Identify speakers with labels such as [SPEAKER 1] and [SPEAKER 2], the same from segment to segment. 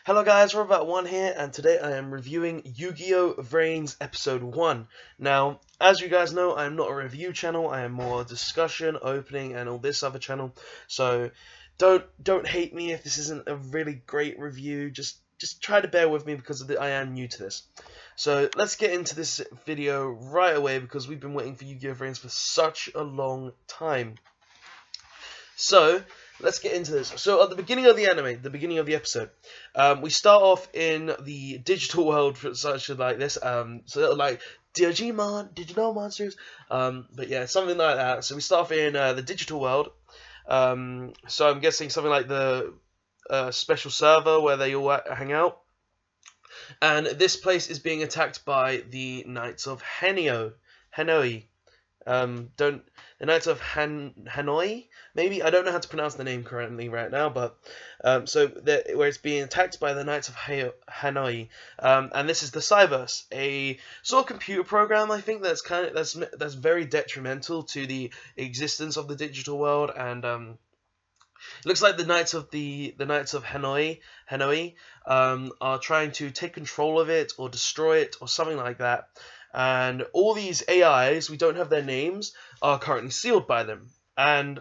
[SPEAKER 1] Hello guys, Robot1 here, and today I am reviewing Yugioh Vrains Episode 1. Now, as you guys know, I am not a review channel, I am more a discussion, opening, and all this other channel, so don't hate me if this isn't a really great review, just try to bear with me because I am new to this. So, let's get into this video right away because we've been waiting for Yugioh Vrains for such a long time. So, let's get into this. So, at the beginning of the anime, the beginning of the episode, we start off in the digital world, such like this. So, like Digimon, digital monsters. But yeah, something like that. So, we start off in the digital world. So, I'm guessing something like the special server where they all hang out. And this place is being attacked by the Knights of Hanoi. The Knights of Hanoi, maybe? I don't know how to pronounce the name correctly right now, but where it's being attacked by the Knights of Hanoi, and this is the Cyverse, a sort of computer program, I think, that's very detrimental to the existence of the digital world, and it looks like the Knights of Hanoi are trying to take control of it or destroy it or something like that. And all these AIs, we don't have their names, are currently sealed by them. And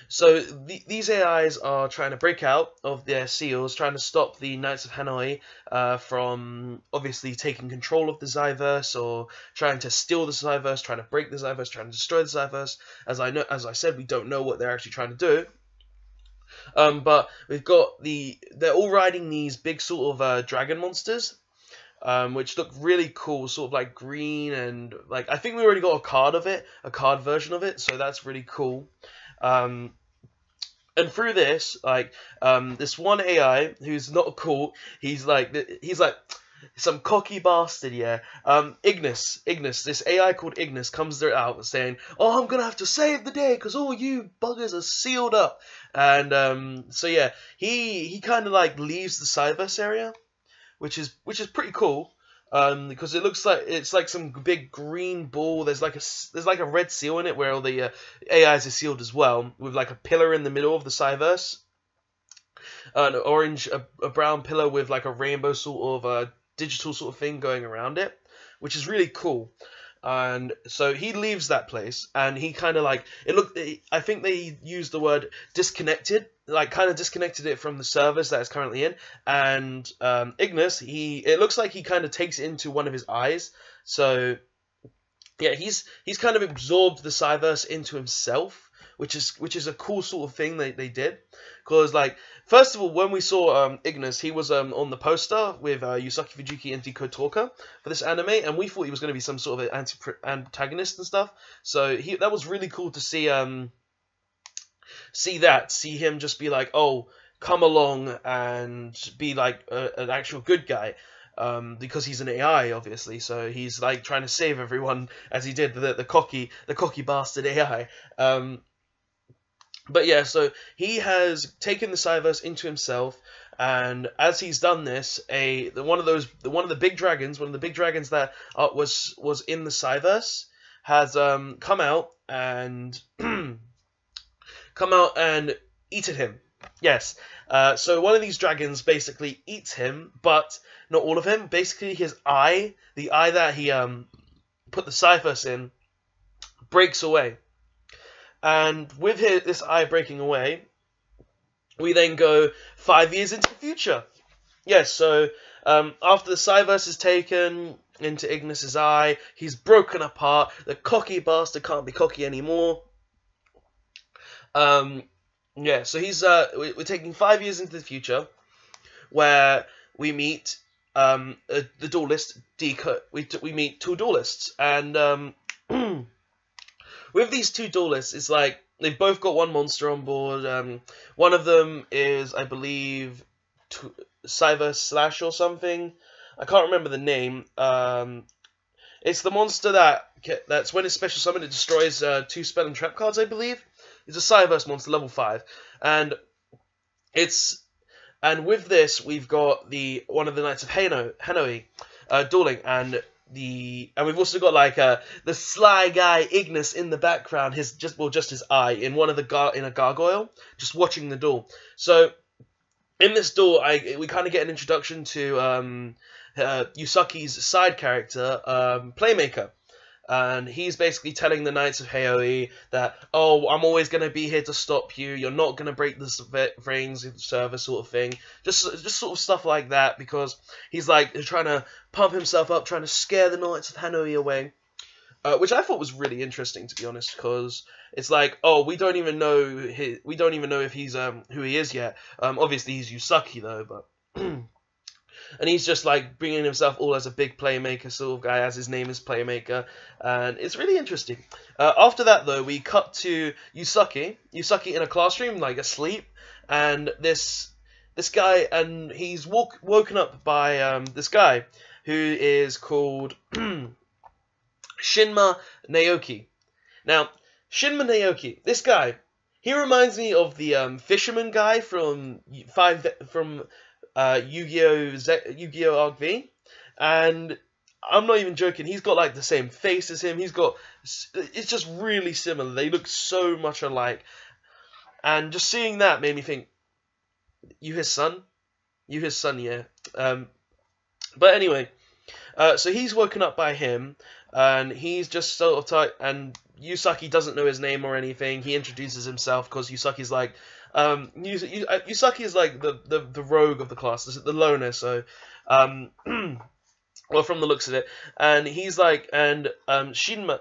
[SPEAKER 1] so these AIs are trying to break out of their seals, trying to stop the Knights of Hanoi from obviously taking control of the Cyverse, or trying to steal the Cyverse, trying to break the Cyverse, trying to destroy the Cyverse. As I said, we don't know what they're actually trying to do. But we've got they're all riding these big sort of dragon monsters. Which look really cool, sort of like green, and like I think we already got a card version of it, so that's really cool. And through this, like this one AI who's not cool, he's like some cocky bastard, yeah. Ignis, this AI called Ignis comes out saying, "Oh, I'm gonna have to save the day because all you buggers are sealed up." And so yeah, he kind of like leaves the Cyverse area. Which is pretty cool, because it looks like it's like some big green ball. There's like a red seal in it where all the AIs are sealed as well, with like a pillar in the middle of the Cyverse, a brown pillar with like a rainbow sort of digital sort of thing going around it, which is really cool. And so he leaves that place, and he kind of like I think they used the word disconnected, like kind of disconnected it from the servers that it's currently in. And Ignis, it looks like he kind of takes it into one of his eyes. So yeah, he's kind of absorbed the Cyverse into himself, which is a cool sort of thing they did. Because like, first of all, when we saw Ignis, he was on the poster with Yusaki Fujiki and Deko Torka for this anime, and we thought he was going to be some sort of antagonist and stuff. So that was really cool to see see him just be like, oh, come along and be like an actual good guy. Because he's an AI, obviously, so he's like trying to save everyone as he did the cocky bastard AI. But yeah, so he has taken the Cyverse into himself, and as he's done this, one of the big dragons that was in the Cyverse has come out and eaten him. Yes. So one of these dragons basically eats him, but not all of him. Basically, his eye, the eye that he put the Cyverse in, breaks away. And with this eye breaking away, we then go 5 years into the future. Yes, so after the Cyverse is taken into Ignis's eye, he's broken apart. The cocky bastard can't be cocky anymore. Yeah, so we're taking 5 years into the future, where we meet the duelist Deko. We meet two duelists, and with these two duelists, it's like they've both got one monster on board. One of them is, I believe, Cyverse Slash or something. I can't remember the name. It's the monster that's when it's special summoned, it destroys 2 spell and trap cards, I believe. It's a Cyverse monster, level 5, and with this we've got one of the Knights of Hanoi dueling, and and we've also got like the sly guy Ignis in the background, just his eye in one of the in a gargoyle, just watching the door. So in this door, we kind of get an introduction to Yusaki's side character, Playmaker. And he's basically telling the Knights of Heoi that, oh, I'm always going to be here to stop you. You're not going to break the Vrains server, sort of thing. Just sort of stuff like that, because he's like trying to pump himself up, trying to scare the Knights of Hanoi away. Which I thought was really interesting, to be honest, because it's like, oh, we don't even know if he's who he is yet. Obviously he's Yusaki though, but. And he's just like bringing himself all as a big playmaker sort of guy, as his name is Playmaker, and it's really interesting. After that, though, we cut to Yusaki in a classroom, like asleep, and this guy, and he's woken up by this guy who is called Shinma Naoki. Now, Shinma Naoki, this guy, he reminds me of the fisherman guy from Yugioh Vrains, and I'm not even joking, he's got like the same face as him. It's just really similar. They look so much alike, and just seeing that made me think, you his son, yeah. But anyway, so he's woken up by him, and he's just sort of tight, and Yusaki doesn't know his name or anything. He introduces himself because Yusaki's like, Yusaki is like the rogue of the class, the loner. So, well, from the looks of it, and he's like, and Shinma,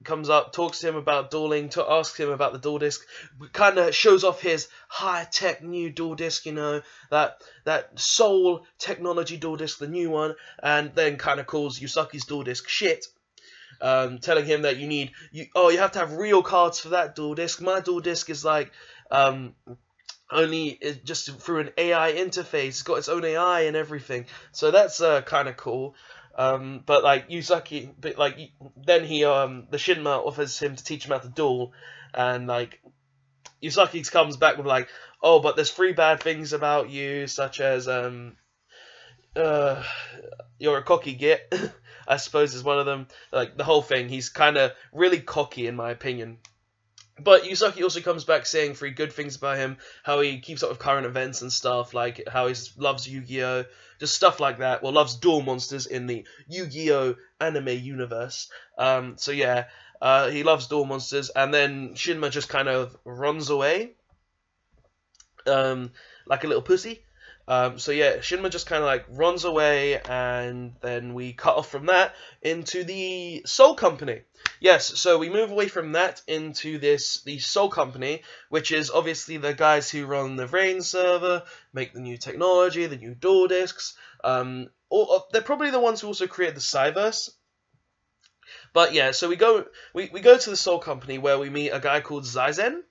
[SPEAKER 1] comes up, talks to him about dueling, asks him about the duel disc, kind of shows off his high-tech new duel disc, you know, that Soul technology duel disc, the new one, and then kind of calls Yusaki's duel disc shit, telling him that you have to have real cards for that duel disc. My duel disc is like, only just through an AI interface. It's got its own AI and everything, so that's kind of cool. But like Yusaki, then he the Shinma offers him to teach him how to duel, and like Yusaki comes back with like, oh, but there's 3 bad things about you, such as you're a cocky git, I suppose is one of them. Like the whole thing, he's kind of really cocky in my opinion. But Yusaki also comes back saying 3 good things about him, how he keeps up with current events and stuff, like how he loves Yu-Gi-Oh!, just stuff like that. Well, loves duel monsters in the Yu-Gi-Oh! Anime universe. So yeah, he loves duel monsters, and then Shinma just kind of runs away, like a little pussy. So yeah, Shinma just kind of like runs away, and then we cut off from that into the Soul Company. Yes, so we move away from that into the Soul Company, which is obviously the guys who run the Vrains server, make the new technology, the new duel discs. They're probably the ones who also created the Cyverse. But yeah, so we go to the Soul Company, where we meet a guy called Zaizen.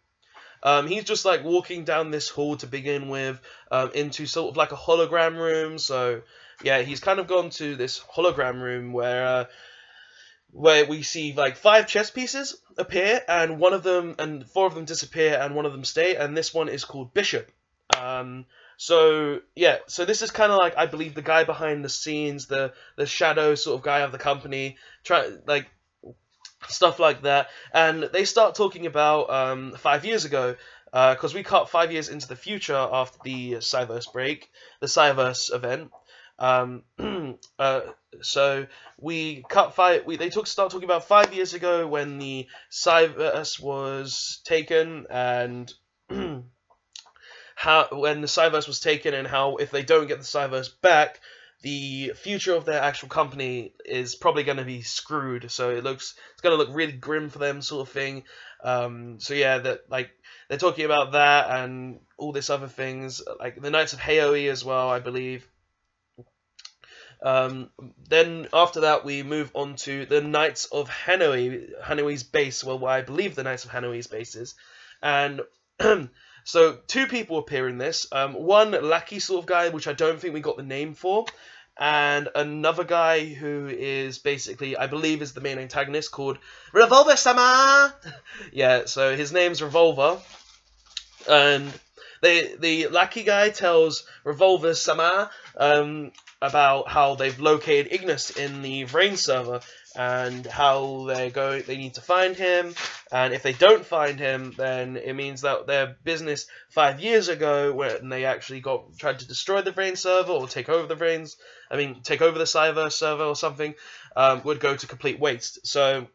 [SPEAKER 1] He's just like walking down this hall to begin with, into sort of like a hologram room. So yeah, he's kind of gone to this hologram room where we see like 5 chess pieces appear, and 4 of them disappear, and 1 of them stay, and this one is called Bishop. So yeah, so this is kind of like, I believe, the guy behind the scenes, the shadow sort of guy of the company, stuff like that. And they start talking about 5 years ago, because we cut 5 years into the future after the Cyverse break, the Cyverse event. So we cut they start talking about 5 years ago when the Cyverse was taken, and when the Cyverse was taken, and how if they don't get the Cyverse back, the future of their actual company is probably going to be screwed. So it's going to look really grim for them, sort of thing. So yeah, they're talking about that and all this other things, like the Knights of Heoi as well, I believe. Then after that, we move on to the Knights of Hanoi's base. Well, I believe the Knights of Hanoi's base is, and so 2 people appear in this. One lackey sort of guy, which I don't think we got the name for, and another guy who is basically, I believe, is the main antagonist, called Revolver-sama. Yeah, so his name's Revolver, and the lackey guy tells Revolver Sama about how they've located Ignis in the Vrains server, and how they need to find him, and if they don't find him, then it means that their business 5 years ago, when they actually tried to destroy the Vrains server or take over the Cyverse server or something, would go to complete waste. So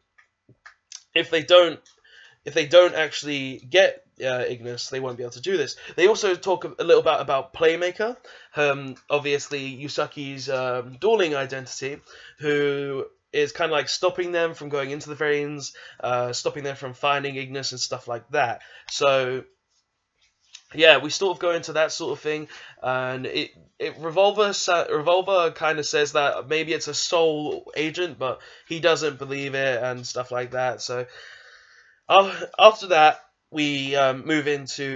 [SPEAKER 1] if they don't actually get Ignis, they won't be able to do this. They also talk a little bit about Playmaker, obviously Yusaki's dueling identity, who is kind of like stopping them from going into the Vrains, stopping them from finding Ignis and stuff like that. So yeah, we sort of go into that sort of thing, and Revolver kind of says that maybe it's a soul agent, but he doesn't believe it and stuff like that. So after that, we move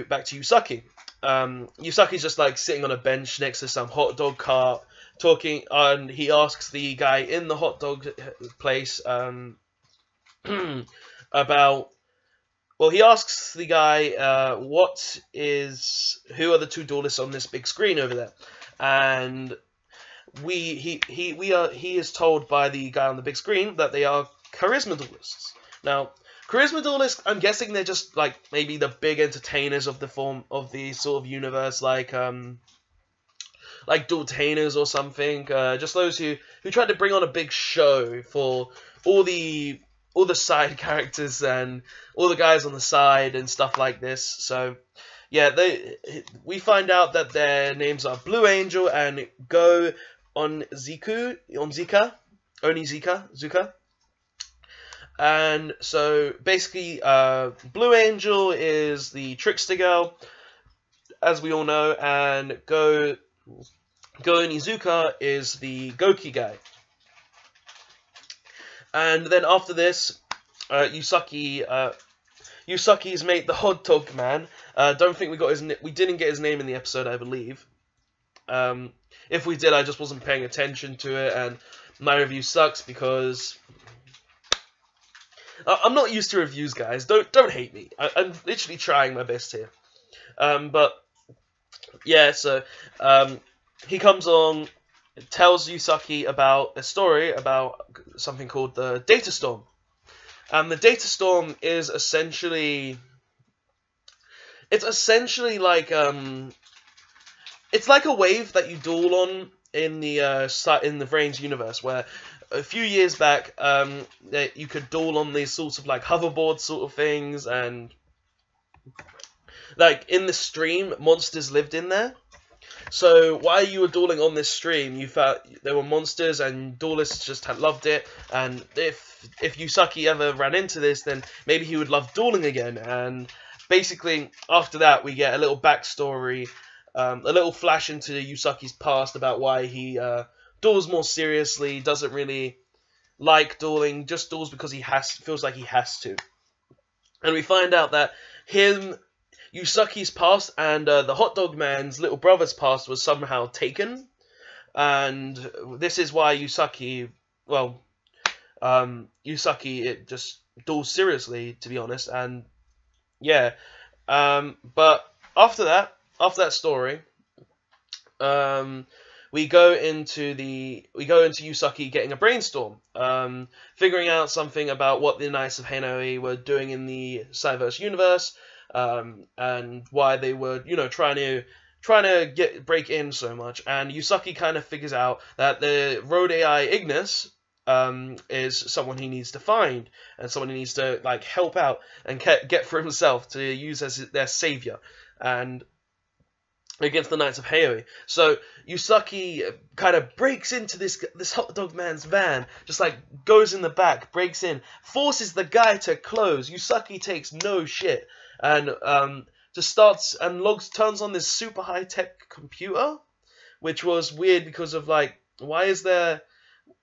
[SPEAKER 1] back to Yusaki. Yusaki's just like sitting on a bench next to some hot dog cart, talking, and he asks the guy in the hot dog place about. Well, he asks the guy, who are the two duelists on this big screen over there, and he is told by the guy on the big screen that they are charisma duelists. Now, charisma duelists, I'm guessing they're just like maybe the big entertainers of the sort of universe, like dueltainers or something. Just those who try to bring on a big show for all the side characters and all the guys on the side and stuff like this. So yeah, we find out that their names are Blue Angel and Go Onizika. And so basically, Blue Angel is the trickster girl, as we all know, and Go Onizuka is the Goki guy. And then after this, Yusaki's mate, the hot dog man. Don't think we didn't get his name in the episode, I believe. If we did, I just wasn't paying attention to it, and my review sucks because I'm not used to reviews, guys. Don't hate me. I'm literally trying my best here. But yeah, so he comes on, tells Yusaki about a story about something called the Data Storm. And the Data Storm is essentially like it's like a wave that you duel on in the Vrains universe, where a few years back you could duel on these sorts of like hoverboard sort of things, and like in the stream monsters lived in there. So while you were dueling on this stream, you found there were monsters, and duelists just loved it. And if Yusaki ever ran into this, then maybe he would love dueling again. And basically, after that, we get a little backstory, a little flash into Yusaki's past about why he duels more seriously, doesn't really like dueling, just duels because he feels like he has to. And we find out that Yusaki's past and the hot dog man's little brother's past was somehow taken, and this is why Yusaki it just duels seriously, to be honest. And yeah, but after that story, we go into Yusaki getting a brainstorm, figuring out something about what the Knights of Hanoi were doing in the Cyverse universe. And why they were, trying to break in so much. And Yusaki kind of figures out that the road AI Ignis is someone he needs to find, and someone he needs to like help out and get for himself to use as their savior, and against the Knights of Hanoi. So Yusaki kind of breaks into this hot dog man's van, just like goes in the back, breaks in, forces the guy to close. Yusaki takes no shit, and just turns on this super high tech computer, which was weird because of like, why is there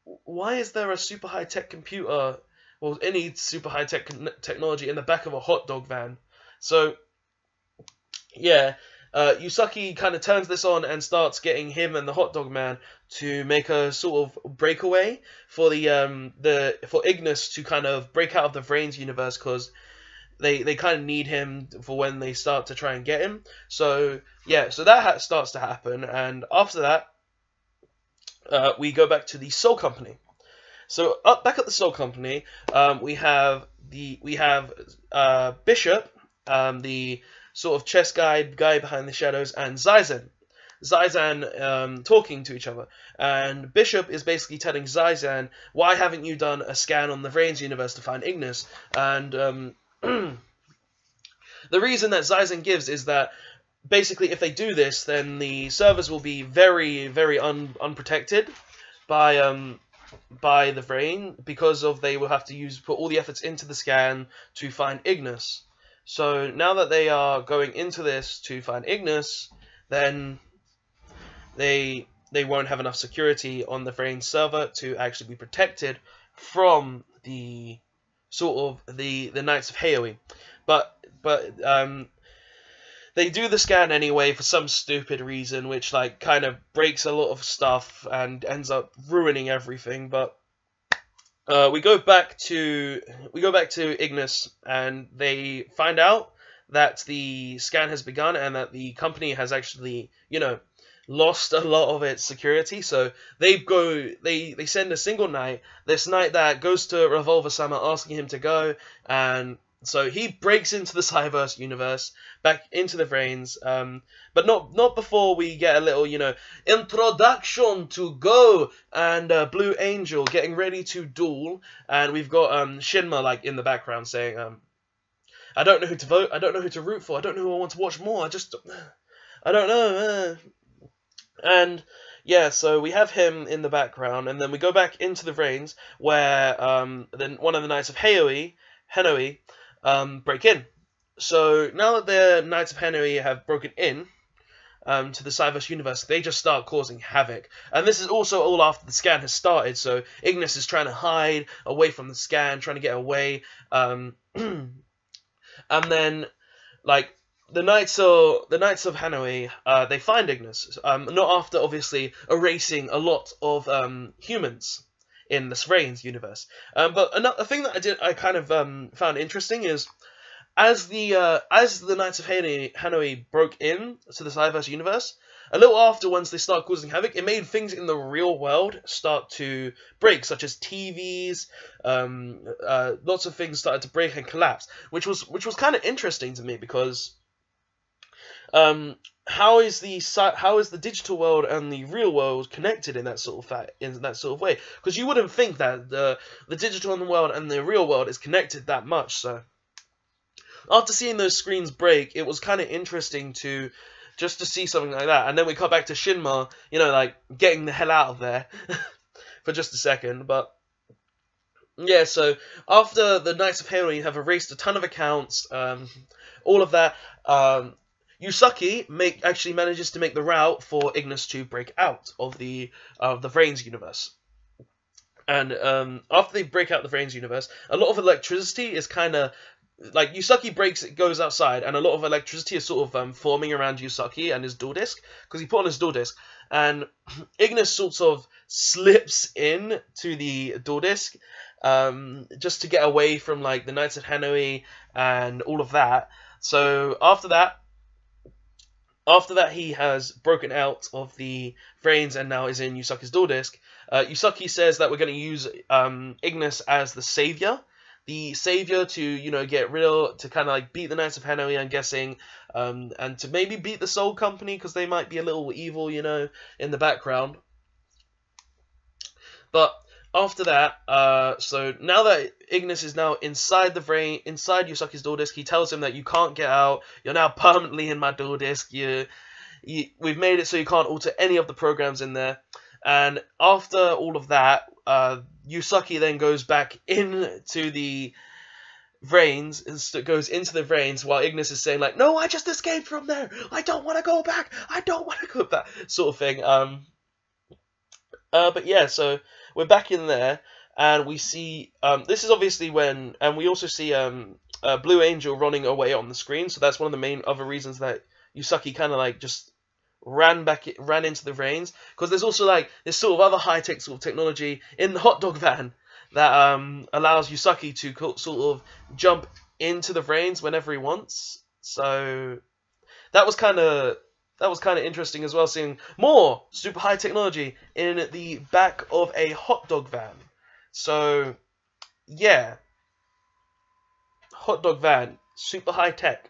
[SPEAKER 1] a super high tech computer, or any super high tech technology in the back of a hot dog van? So yeah, Yusaki kind of turns this on and starts getting him and the hot dog man to make a sort of breakaway for for Ignis to kind of break out of the Vrains universe, because they kind of need him for when they start to try and get him. So yeah, so that starts to happen, and after that, we go back to the Soul Company. So back at the Soul Company, we have Bishop, the sort of chess guy behind the shadows, and Zizan talking to each other, and Bishop is basically telling Zizan, why haven't you done a scan on the Vrains universe to find Ignis? And the reason that Zizan gives is that basically if they do this, then the servers will be very, very unprotected by the Vrain, because of they will have to put all the efforts into the scan to find Ignis. So now that they are going into this to find Ignis, then they won't have enough security on the Vrain server to actually be protected from the sort of the Knights of Haoi. But they do the scan anyway for some stupid reason, which like kind of breaks a lot of stuff and ends up ruining everything. But we go back to Ignis, and they find out that the scan has begun and that the company has actually, lost a lot of its security. So they send a single knight, this knight that goes to Revolver Sama asking him to go, and so he breaks into the Cyberse universe, back into the Vrains, but not before we get a little, introduction to Go and Blue Angel getting ready to duel, and we've got Shinma like in the background saying, I don't know who to vote, I don't know who to root for, I don't know who I want to watch more, I don't know. And yeah, so we have him in the background, and then we go back into the Vrains, where then one of the Knights of Hanoi, break in. So now that the Knights of Hanoi have broken in to the Cyberse universe, they just start causing havoc. And this is also all after the scan has started, so Ignis is trying to hide away from the scan, trying to get away. And then, like, the Knights of Hanoi, they find Ignis, not after obviously erasing a lot of humans in the Vrains universe. But a thing that I kind of found interesting is, as the Knights of Hanoi broke in to the Cyberse universe, a little after, once they start causing havoc, it made things in the real world start to break, such as TVs. Lots of things started to break and collapse, which was kind of interesting to me, because how is the digital world and the real world connected in that sort of way? Because you wouldn't think that the digital world and the real world is connected that much. So after seeing those screens break, it was kind of interesting to see something like that. And then we cut back to Shinma, like getting the hell out of there for just a second. But yeah, so after the Knights of Hanoi have erased a ton of accounts, all of that, Yusaki actually manages to make the route for Ignis to break out of the Vrains universe. And after they break out the Vrains universe, a lot of electricity is kind of, like, Yusaki goes outside, and a lot of electricity is sort of forming around Yusaki and his dual disc, because he put on his dual disc, and Ignis sort of slips in to the dual disc, just to get away from, like, the Knights of Hanoi and all of that. So after that, he has broken out of the Vrains and now is in Yusaki's dual disc. Yusaki says that we're going to use Ignis as the savior to, get to kind of like beat the Knights of Hanoi, I'm guessing, and to maybe beat the Soul Company, because they might be a little evil, in the background. But after that, so now that Ignis is now inside Yusaki's dual disc, he tells him that you can't get out. You're now permanently in my dual disc. We've made it so you can't alter any of the programs in there. And after all of that, Yusaki then goes back into the Vrains, goes into the Vrains, while Ignis is saying, like, no, I just escaped from there. I don't want to go back. I don't want to go back, sort of thing. But yeah, so we're back in there, and we see, this is obviously when, and we also see Blue Angel running away on the screen, so that's one of the main other reasons that Yusaki kind of like just ran into the Vrains, because there's also like this sort of other high-tech sort of technology in the hot dog van that allows Yusaki to sort of jump into the Vrains whenever he wants. So that was kind of interesting as well, seeing more super high technology in the back of a hot dog van. So yeah, hot dog van, super high tech,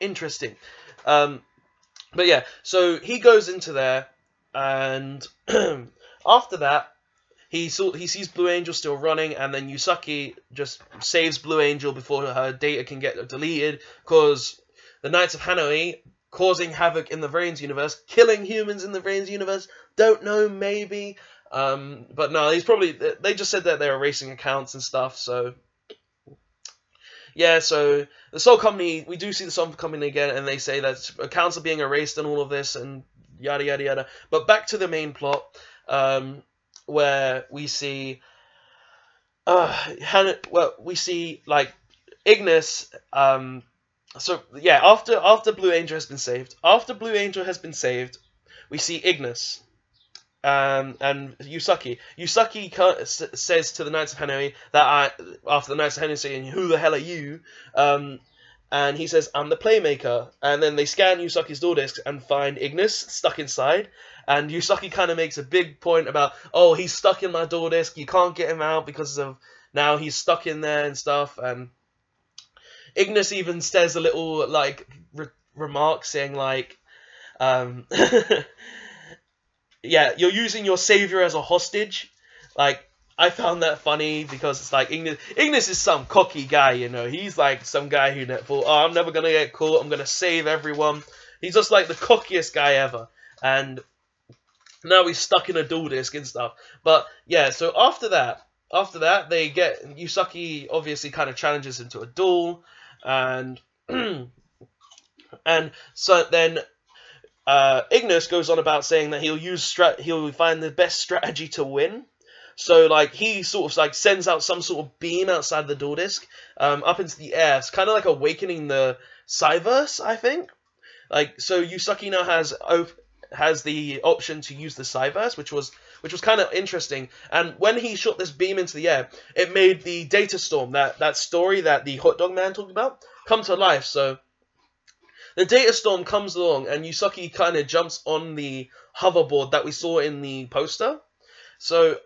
[SPEAKER 1] interesting. But yeah, so he goes into there, and after that, he sees Blue Angel still running, and then Yusaki just saves Blue Angel before her data can get deleted, because the Knights of Hanoi causing havoc in the Vrains universe, killing humans in the Vrains universe. Don't know, maybe. But no, they just said that they're erasing accounts and stuff, so yeah, so the Soul Company, we do see the Soul Company again, and they say that accounts are being erased and all of this, and yada yada yada. But back to the main plot, where we see, we see like Ignis. So yeah, after Blue Angel has been saved, we see Ignis. And Yusaki. Yusaki says to the Knights of Hanoi that after the Knights of Hanoi saying, "Who the hell are you?" And he says, "I'm the Playmaker." And then they scan Yusaki's door discs and find Ignis stuck inside. And Yusaki kind of makes a big point about, "Oh, he's stuck in my door disc. You can't get him out because of now he's stuck in there and stuff." And Ignis even says a little like remark saying like, yeah, you're using your savior as a hostage. Like, I found that funny because it's like Ignis is some cocky guy, you know. He's like some guy who thought, "Oh, I'm never gonna get caught. I'm gonna save everyone." He's just like the cockiest guy ever. And now he's stuck in a dual disc and stuff. But yeah, so after that, they get Yusaki obviously kind of challenges him to a duel, and and so then Ignis goes on about saying that he'll find the best strategy to win. So like he sort of like sends out some sort of beam outside the door disc, up into the air. It's kind of like awakening the Cyverse, I think. Like, so Yusaki now has the option to use the Cyverse, which was kind of interesting. And when he shot this beam into the air, it made the data storm, that story that the hot dog man talked about, come to life. So the data storm comes along, and Yusaki kind of jumps on the hoverboard that we saw in the poster. So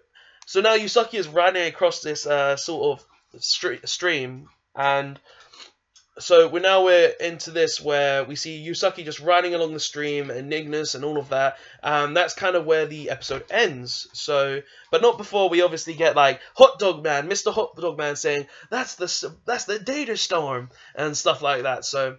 [SPEAKER 1] now Yusaki is riding across this sort of stream, and so we're into this where we see Yusaki just riding along the stream and Ignis and all of that. That's kind of where the episode ends. So, but not before we obviously get like Hot Dog Man, Mr. Hot Dog Man saying that's the data storm and stuff like that. So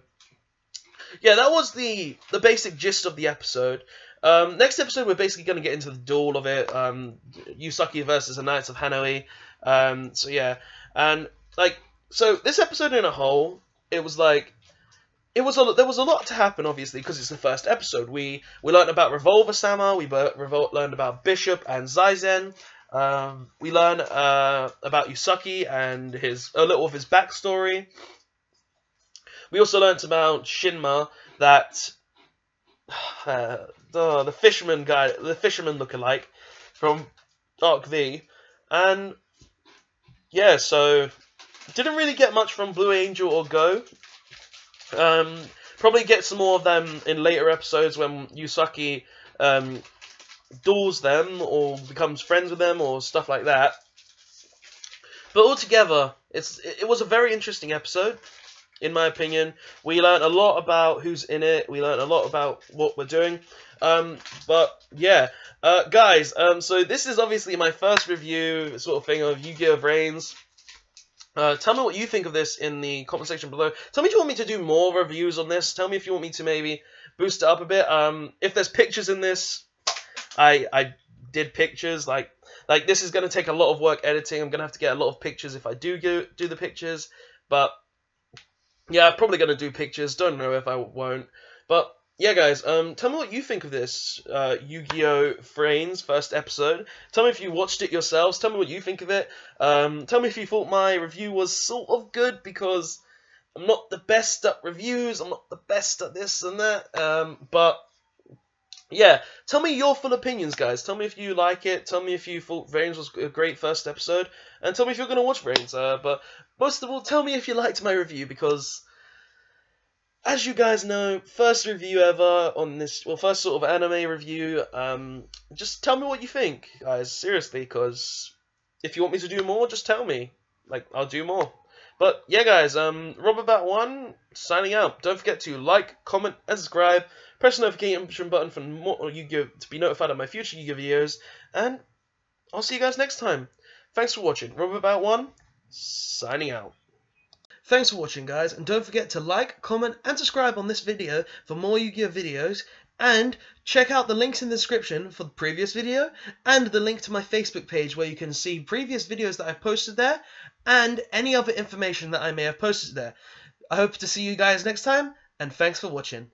[SPEAKER 1] yeah, that was the basic gist of the episode. Next episode, we're basically going to get into the duel of it. Yusaki versus the Knights of Hanoi. So yeah, and like, so this episode in a whole, it was like, there was a lot to happen, obviously, because it's the first episode. We learned about Revolver Sama. We learned about Bishop and Zaizen. We learned about Yusaki and a little of his backstory. We also learnt about Shinma, that the fisherman guy, the fisherman lookalike from Arc V, and yeah, so didn't really get much from Blue Angel or Go. Probably get some more of them in later episodes when Yusaki duels them or becomes friends with them or stuff like that. But altogether, it was a very interesting episode. In my opinion, we learned a lot about who's in it. We learned a lot about what we're doing. But yeah, guys. So this is obviously my first review sort of thing of Yugioh Vrains. Tell me what you think of this in the comment section below. Tell me if you want me to do more reviews on this. Tell me if you want me to maybe boost it up a bit. If there's pictures in this, I did pictures. Like this is gonna take a lot of work editing. I'm gonna have to get a lot of pictures if I do the pictures. But yeah, I'm probably going to do pictures. Don't know if I won't. But yeah, guys, tell me what you think of this Yugioh Vrains first episode. Tell me if you watched it yourselves. Tell me what you think of it. Tell me if you thought my review was sort of good, because I'm not the best at reviews. I'm not the best at this and that. But yeah, tell me your full opinions, guys. Tell me if you like it. Tell me if you thought Vrains was a great first episode, and tell me if you're gonna watch Vrains. But most of all, tell me if you liked my review, because as you guys know, first review ever on this, well, first sort of anime review. Just tell me what you think, guys. Seriously, because if you want me to do more, just tell me. Like, I'll do more. But yeah, guys, Robert1 signing out. Don't forget to like, comment, and subscribe. Press the notification button for more Yu-Gi-Oh! To be notified of my future Yu-Gi-Oh! Videos. And I'll see you guys next time. Thanks for watching. Robert1 signing out. Thanks for watching, guys, and don't forget to like, comment, and subscribe on this video for more Yu-Gi-Oh! Videos, and check out the links in the description for the previous video, and the link to my Facebook page where you can see previous videos that I've posted there, and any other information that I may have posted there. I hope to see you guys next time, and thanks for watching.